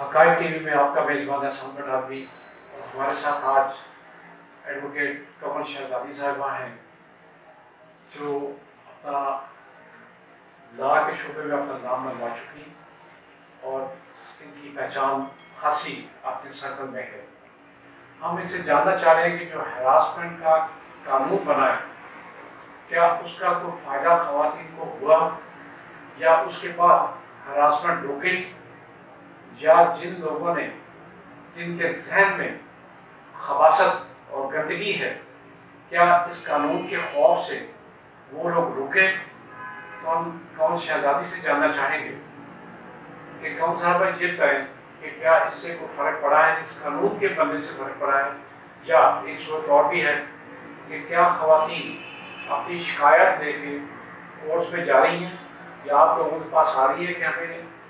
हकायक TV में आपका मेज़बान हसन पठावी और हमारे साथ आज एडवोकेट कमल शहजादी साहिबा हैं जो अपना लॉ के शोबे में अपना नाम मनवा चुकी और इनकी पहचान खासी अपने सर्कल में है। हम इनसे जानना चाह रहे हैं कि जो हरासमेंट का कानून बना है क्या उसका कोई फ़ायदा ख़वातीन को हुआ या उसके बाद हरासमेंट रुके, या जिन लोगों ने जिनके जहन में खबासत और गंदगी है क्या इस कानून के खौफ से वो लोग रुके। तो हम कौन शहजादी से जानना चाहेंगे कि कौन साहब ये तय कि क्या इससे कोई फ़र्क पड़ा है, इस कानून के बनने से फ़र्क पड़ा है, या एक सूरत और भी है कि क्या ख़वातीन अपनी शिकायत लेके कोर्ट्स में जा रही हैं या आप लोगों के पास आ रही है कि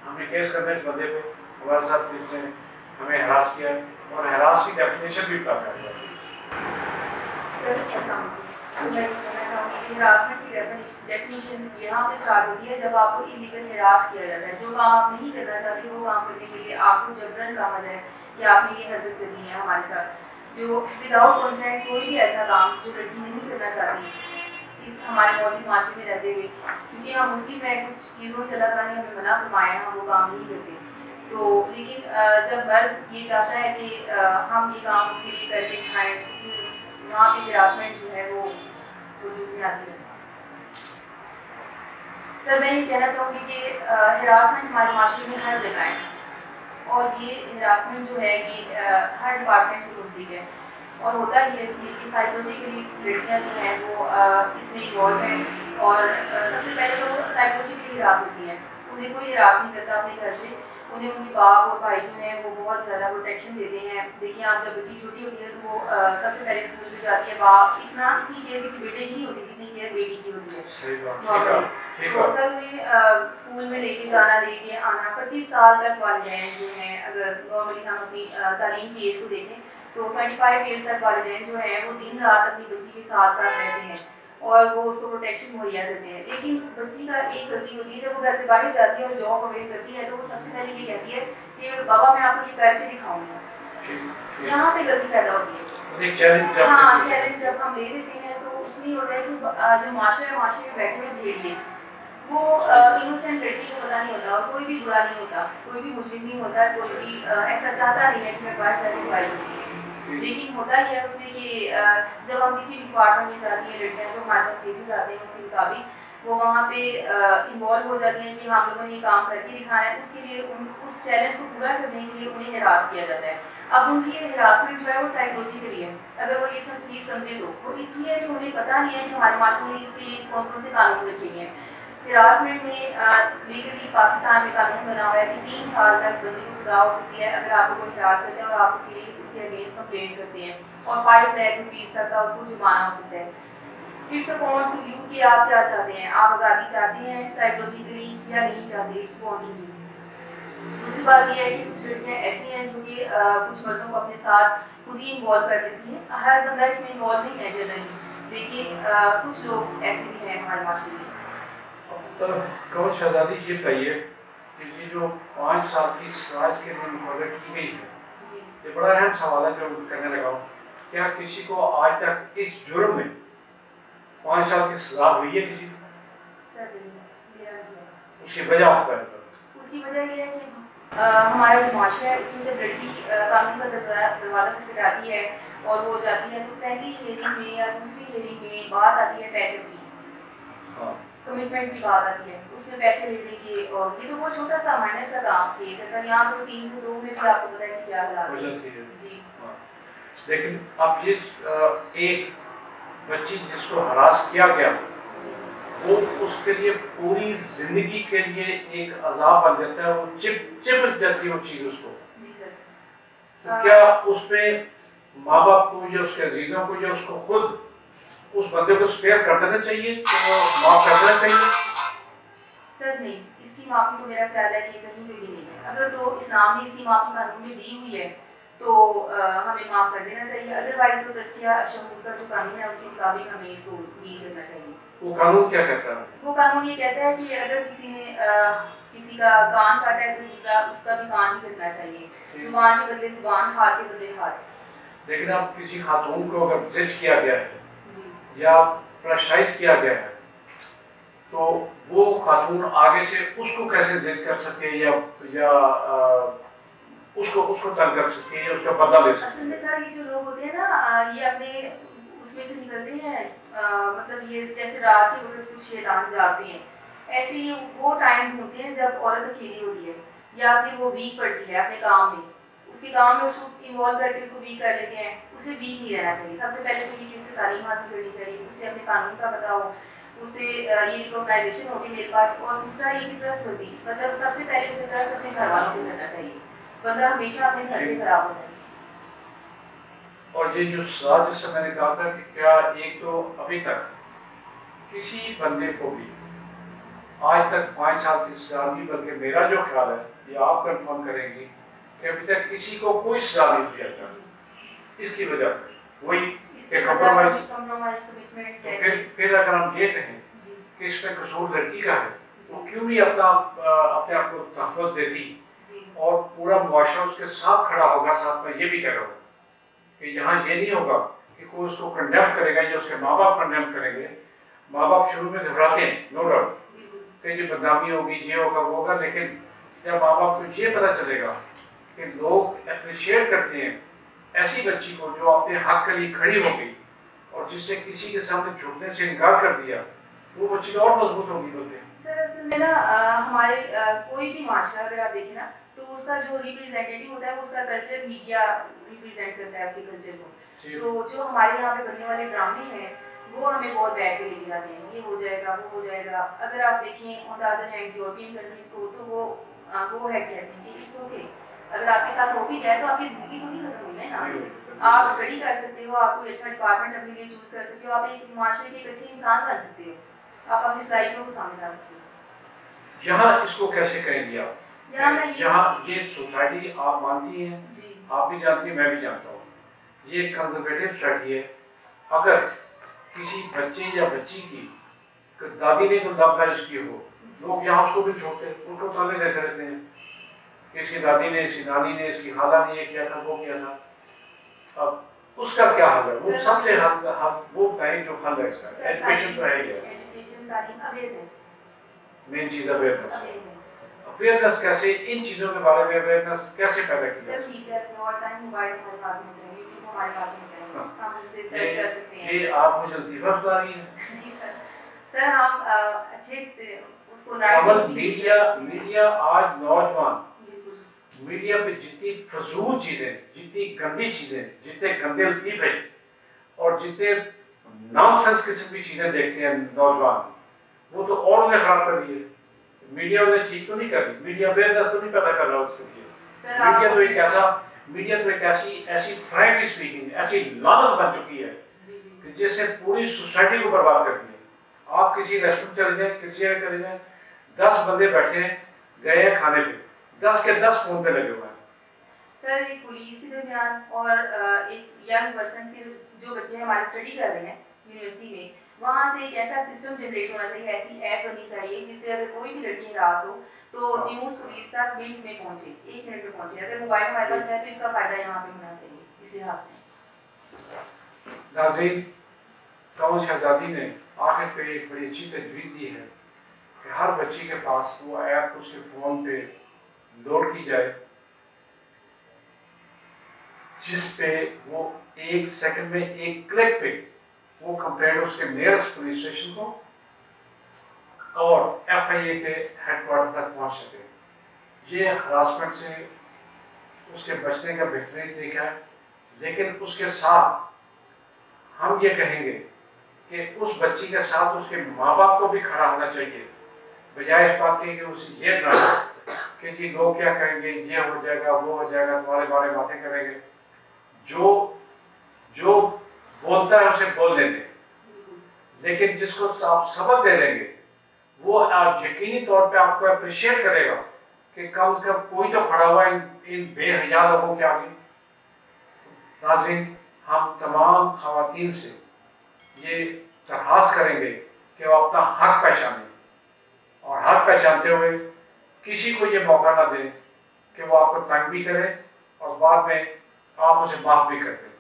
हमें केस करना इस बंदे पे, हमारे साथ जिसने हमें हरास किया है, और हरास की डेफिनेशन भी पता कर जाती है। मैं कहना चाहूँगी कि हरासमेंट की डेफिनेशन यहाँ पे स्टार्ट होती है जब आपको इलीगल हरास किया जाता है। जो काम आप नहीं करना चाहते वो काम करने के लिए आपको जबरन कहा जाए कि आपने ये हरकत करनी है हमारे साथ। जो विदाउट कंसेंट कोई भी ऐसा काम जो लड़की नहीं करना चाहती इस हमारे मौजूद माशरे में रहते हुए, क्योंकि हम मुस्लिम हैं, कुछ चीज़ों से अल्लाह ताला ने हमें मना फरमाया, हम वो काम नहीं करते। तो लेकिन जब मर्द ये चाहता है कि हम ये काम उसके लिए करके दिखाएं तो फिर वहाँ पे हरासमेंट जो है वो वजूद में आती है। सर मैं ये कहना चाहूँगी कि हरासमेंट हमारे माशरे में हर जगह है और ये हरासमेंट जो है ये हर डिपार्टमेंट से मुंसलिक है और होता ही है इसमें कि साइकोलॉजिकली लड़कियाँ जो हैं वो इसमें इन्वॉल्व हैं और सबसे पहले तो साइकोलॉजिकली हरास होती हैं। उन्हें कोई हरास नहीं करता अपने घर से, उन्हें उनके बाप और भाई जो हैं वो बहुत ज़्यादा प्रोटेक्शन देते हैं। देखिए आप जब बच्ची छोटी होती है तो वो सबसे पहले स्कूल में जाती है, बाप इतनी केयर किसी बेटे की नहीं होती जितनी केयर बेटी की होती है। तो सर उन्हें स्कूल में लेके जाना लेके आना 25 साल तक वालिदैन जो हैं, अगर नॉर्मली हम अपनी तालीम की एज को देखें तो 25 ईयर्स तक वालिदैन जो हैं वो दिन रात अपनी बच्ची के साथ साथ रहते हैं और वो उसको प्रोटेक्शन मुहैया देते हैं। लेकिन बच्ची का एक गलती होती है, जब वो घर से बाहर जाती है और जॉब अवेल करती है तो वो सबसे पहले ये कहती है कि बाबा मैं आपको ये करके दिखाऊंगा। यहाँ पे गलती पैदा होती है। हाँ, चैलेंज जब हम ले लेते हैं तो उसमें होता है कि जो माशरे में बैठे हुए भेड़िए वो इनोसेंट लड़की को पता नहीं होता और कोई भी बुरा नहीं होता, कोई भी मुस्लिम नहीं होता, कोई भी ऐसा चाहता नहीं है कि मैं बाहर जाके बुराई करूँ। लेकिन होता ही है उसमें कि जब हम किसी भी डिपार्टमेंट में जाती हैं लड़कियाँ तो हमारे पास केसेस आते हैं उसके मुताबिक वो वहाँ पे इन्वॉल्व हो जाती हैं कि हम लोगों ने ये काम करके दिखाना है। उसके लिए उस चैलेंज को पूरा करने के लिए उन्हें हरास किया जाता है। अब उनकी हरासमेंट जो है वो साइकोलॉजिकली है। अगर वो ये सब चीज़ समझे तो वो इसलिए कि उन्हें पता नहीं है कि हमारे माशरे में इसके लिए कौन कौन से कानून रखे हैं। हरासमेंट में लीगली पाकिस्तान में कानून बना हुआ है कि 3 साल तक बंदी को सजा हो सकती है अगर आपको कोई हरास करते हैं और आप उसके अगेंस्ट कंप्लेंट करते हैं और 5 लाख रुपीज़ तक का उसको जुर्माना हो सकता है। इट्स अपॉन टू यू कि आप क्या चाहते हैं, आप आज़ादी चाहते हैं साइकोलॉजिकली या नहीं चाहते, इट्स अपॉन टू यू। दूसरी बात यह है कि कुछ लड़कियाँ ऐसी हैं जो कि कुछ मर्दों को अपने साथ खुद ही इन्वॉल्व कर लेती हैं। हर बंदा इसमें इन्वॉल्व नहीं है जनरली, लेकिन कुछ लोग ऐसे भी हैं हमारे माशरे में। तो कौन शहजादी ये बताइए कि ये जो 5 साल की सजा के लिए मुकर्रर की गई है ये बड़ा अहम सवाल है जो करने लगा हूँ। क्या किसी को आज तक इस जुर्म में 5 साल की सजा हुई है किसी को? उसकी वजह होता है? उसकी वजह ये है कि हमारा जो माशरा है उसमें जब लड़की कानून का दरवाज़ा खटखटाती है और वो जाती है तो पहली हेयरिंग में या दूसरी हेयरिंग में बात आती है पैचअप की, कमिटमेंट की बात आती है, उसमें पैसे लेने की। और ये तो बहुत छोटा सा माइनर सा काम केस है सर, यहाँ पे तो 3 से 2 में भी आपको पता है कि क्या हालात है जी। लेकिन अब ये एक बच्ची जिसको हरास किया गया वो उसके लिए पूरी जिंदगी के लिए एक अजाब बन जाता है, वो चिप जाती है वो चीज़ उसको। जी सर। तो क्या उसमें माँ बाप को या उसके अजीजों को या उसको खुद उस बंदे को स्पेयर कर देना चाहिए, तो माफ कर देना चाहिए? सर नहीं, इसकी माफ़ी तो मेरा ख्याल है कि कहीं पे भी नहीं है। अगर तो इस्लाम ने इसकी माफ़ी कानून में दी हुई है तो हमें माफ़ कर देना चाहिए, अदरवाइज तो तज़किया शहूर का जो कानून है उसके मुताबिक हमें इसको डील करना चाहिए। वो कानून क्या कहता है? वो कानून ये कहता है कि अगर किसी ने किसी का कान काटा है तो दूसरा उसका भी कान ही कटना चाहिए, जुबान के बदले जुबान, हाथ के बदले हाथ। लेकिन अब किसी खातून को अगर जिज किया गया है जी या प्रेशराइज किया गया है तो वो खातून आगे से उसको कैसे जज कर सकती है या उसको तंग कर सकती है या उसका बदला ले सकती असल में है? सर ये जो लोग होते हैं ना ये अपने उसमें से निकलते हैं, मतलब ये जैसे रात के वक्त कुछ शैतान जाते हैं, ऐसे ही वो टाइम ढूंढते हैं जब औरत अकेली होती है या फिर वो वीक पड़ती है अपने काम में, उसके काम में उसको इन्वॉल्व करके उसको वीक कर लेते हैं। उसे वीक नहीं रहना चाहिए। सबसे पहले तो ये कि उसे तालीम हासिल करनी चाहिए, उसे अपने कानून का पता हो, उसे ये रिकॉग्नाइजेशन होगी मेरे पास, और दूसरा ये कि ट्रस्ट होती, मतलब सबसे पहले उसे ट्रस्ट अपने घर वालों को करना चाहिए, वरना हमेशा अपने घर से खराब होता है। और ये जो सवाल जिससे मैंने कहा था कि क्या एक तो अभी तक किसी बंदे को भी आज तक 5 साल की सजा नहीं, बल्कि मेरा जो ख्याल है ये आप कंफर्म करेंगी कि अभी तक किसी को कोई सजा नहीं दिया जाता। इसकी वजह वही कंप्रोमाइज। तो फिर अगर हम ये कहें कि इसमें कसूर लड़की का है तो क्यों नहीं अपने आप को तहफ़्फ़ुज़ देती और पूरा मुआशरा उसके साथ खड़ा होगा। साथ में ये भी कह रहा हूँ कि यहाँ ये नहीं होगा कि कोई उसको कंडेम करेगा या उसके माँ बाप कंडेम करेंगे। माँ बाप शुरू में घबराते हैं, नो डाउट, कि जो बदनामी होगी, ये होगा, वो होगा, लेकिन जब माँ बाप को ये पता चलेगा कि लोग अप्रिशिएट करते हैं ऐसी बच्ची को जो अपने हक के लिए खड़ी हो गई और जिससे किसी के सामने झुकने से इनकार कर दिया, वो बच्ची और मजबूत होगी। बोलते हैं सर असल में ना हमारे कोई भी माशरा अगर आप देखें ना तो उसका जो रिप्रेजेंटेटिव होता है वो उसका कल्चर, मीडिया रिप्रेजेंट करता है उसके कल्चर को। तो जो हमारे यहाँ पे बनने वाले ड्रामे हैं वो हमें बहुत बैक पे लेके जाते हैं, ये हो जाएगा वो हो जाएगा। अगर आप देखें on the other hand European countries को तो वो है कहते हैं कि इट्स ओके, अगर आपके साथ हो भी जाए तो आपकी ज़िंदगी तो नहीं खत्म हुई है ना, आप स्टडी कर सकते हो, आप कोई अच्छा डिपार्टमेंट अपने लिए चूज़ कर सकते हो, आप एक माशरे के एक अच्छे इंसान बन सकते हो, आप अपनी सलाहियतों को सामने ला सकते हो। यहाँ इसको कैसे करेंगे आप? यहाँ ये सोसाइटी आप मानती हैं, आप भी जानती हैं, मैं भी जानता हूँ, ये कंजर्वेटिव सोसाइटी है। अगर किसी बच्चे या बच्ची की दादी ने लव मैरिज की हो, लोग यहाँ उसको भी छोड़ते, उसको ताने देते रहते हैं कि इसकी दादी ने, इसकी नानी ने, इसकी खाला ने ये किया था, वो किया था। अब उसका क्या हल है? वो सबसे वो बताएं जो हल है इसका। एजुकेशन तो है ही है, एजुकेशन, तालीम, अवेयरनेस, मेन चीज़ अवेयरनेस। अवेयरनेस कैसे, इन चीज़ों के बारे में अवेयरनेस कैसे पैदा की जाए? और टाइम मोबाइल हमारे हाथ में है, यूट्यूब हमारे हाथ में है, हम उसे सर्च कर सकते हैं। ये आप मुझे लतीफ़ा बता रही हैं? सर हम अच्छे उसको केवल मीडिया आज नौजवान मीडिया पे जितनी फजूल चीज़ें, जितनी गंदी चीज़ें, जितने गंदे लतीफ़े और जितने नॉनसेंस किस्म की चीज़ें देखते हैं नौजवान, वो तो और उन्हें खराब कर रही है। मीडिया उन्हें ठीक तो नहीं कर रही, मीडिया अवेयरनेस तो नहीं पैदा कर रहा उसके लिए। मीडिया तो एक ऐसी फ्रैंकली स्पीकिंग ऐसी लानत बन चुकी है कि जिससे पूरी सोसाइटी को बर्बाद कर दिया। आप किसी रेस्टोरेंट चले जाएं, किसी जगह चले जाएं, 10 बंदे बैठे हैं, गए हैं खाने पे, 10 के 10 फोन पे लगे हुए हैं। सर एक पुलिस के दरमियान और एक यंग पर्सन के जो बच्चे हमारे स्टडी कर रहे हैं यूनिवर्सिटी में, वहाँ से एक ऐसा सिस्टम जनरेट होना चाहिए, ऐसी ऐप बननी चाहिए जिससे अगर कोई भी लड़की हरास हो तो न्यूज़ पुलिस तक मिनट में पहुँचे, 1 मिनट में पहुँचे। अगर मोबाइल हमारे पास है तो इसका फ़ायदा यहाँ पे होना चाहिए इस लिहाज से। नाज़रीन, कमर शहजादी ने आखिर पे एक बड़ी अच्छी तजवीज़ दी है कि हर बच्ची के पास वो ऐप उसके फ़ोन पे लोड की जाए जिस पे वो 1 सेकंड में, 1 क्लिक पे वो कंप्लेंट उसके नियरेस्ट पुलिस स्टेशन को और FIA के हेडक्वार्टर तक पहुंच सके। ये हरासमेंट से उसके बचने का बेहतरीन तरीका है। लेकिन उसके साथ हम ये कहेंगे कि उस बच्ची के साथ उसके माँ बाप को भी खड़ा होना चाहिए, बजाय इस बात के कि उसे ये डर कि जी लोग क्या कहेंगे, ये हो जाएगा, वो हो जाएगा, तुम्हारे बारे में बातें करेंगे। जो बोलता है उसे बोल देंगे, लेकिन जिसको आप सबक दे देंगे वो आप यकीनी तौर पे आपको अप्रिशिएट करेगा कि कम से कम कोई तो खड़ा हुआ इन बेहया लोगों के आगे। नाज़रीन, हम तमाम ख़वातीन से ये दरख्वास्त करेंगे कि वो अपना हक पहचानें और हक पहचानते हुए किसी को ये मौका ना दें कि वो आपको तंग भी करे और बाद में आप उसे माफ़ भी कर दें।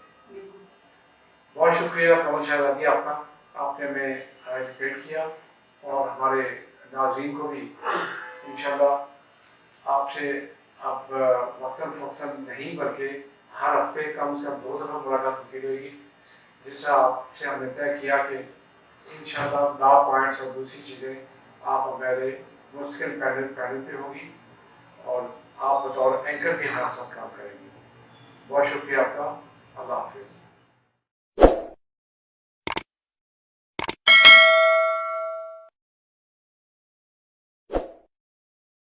बहुत शुक्रिया कमल शहजादी आपका, आपने हमें एजुकेट किया और हमारे नाज़रीन को भी इंशाल्लाह आपसे अब वक्तन फ़क्तन नहीं बल्कि हर हफ्ते कम से कम 2 दफ़ा मुलाकात होती रहेगी, जिससे आपसे हमने तय किया कि इंशाल्लाह लॉ पॉइंट्स और दूसरी चीज़ें आप हमारे मुश्किल पैनल पे होगी और आप बतौर एंकर भी हमारे साथ काम करेंगे। बहुत शुक्रिया आपका। अल्लाह हाफिज़।